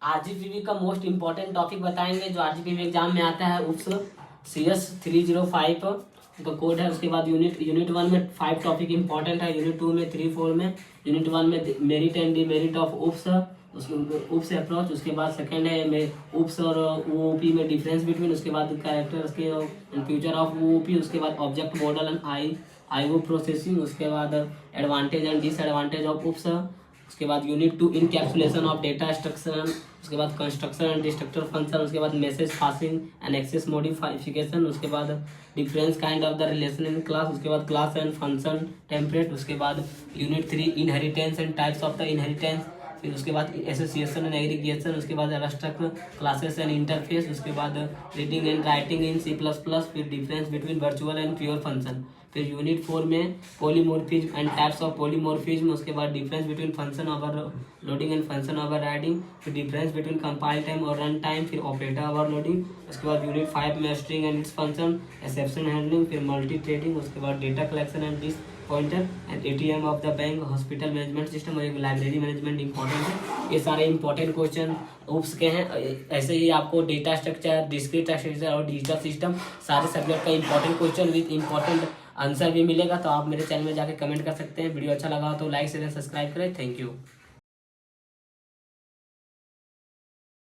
RGPV का most important topic बताएंगे जो आरजीपीवी एग्जाम में आता है। उप्स CS 305 का कोड है। उसके बाद यूनिट 1 में 5 टॉपिक इंपॉर्टेंट है। यूनिट 2 में 3, 4 में। यूनिट 1 में merit and demerit of oops, oops approach. उसके बाद सेकंड है उप्स और ओओपी में डिफरेंस बिटवीन। उसके बाद कैरेक्टर्स के एंड फ्यूचर ऑफ ओओपी। उसके बाद object model and IO processing. उसके बाद advantage and disadvantage of OOPs. उसके बाद unit 2 encapsulation of data structure. उसके बाद कंस्ट्रक्शन एंड डिस्ट्रक्टर फंक्शन। उसके बाद message passing and access modification. उसके बाद difference kind of the relation in class. उसके बाद क्लास एंड फंक्शन टेम्पलेट। उसके बाद unit 3 inheritance and types of the inheritance. फिर उसके बाद एसोसिएशन एंड एग्रीगेशन। उसके बाद एब्स्ट्रैक्ट क्लासेस एंड इंटरफेस। उसके बाद reading and writing in C++। फिर difference between virtual and pure function. फिर यूनिट 4 में polymorphism and types of polymorphism. उसके बाद difference between function overloading and function overriding. फिर डिफरेंस बिटवीन कंपाइल टाइम और run time. फिर ऑपरेटर ओवरलोडिंग। उसके बाद यूनिट 5 में string and its function, exception handling. फिर मल्टी थ्रेडिंग। उसके बाद data collection and disk pointer and ATM of the bank, hospital management system और एक लाइब्रेरी मैनेजमेंट इंपॉर्टेंट है। ये सारे इंपॉर्टेंट क्वेश्चन उप्स के हैं। ऐसे ही आपको डेटा स्ट्रक्चर, डिस्क्रीट स्ट्रक्चर और डिजिटल सिस्टम सारे सब्जेक्ट का important question with important answer भी मिलेगा। तो आप मेरे चैनल में जाके कमेंट कर सकते हैं। वीडियो अच्छा लगा हो तो लाइक शेयर सब्सक्राइब करें। Thank you.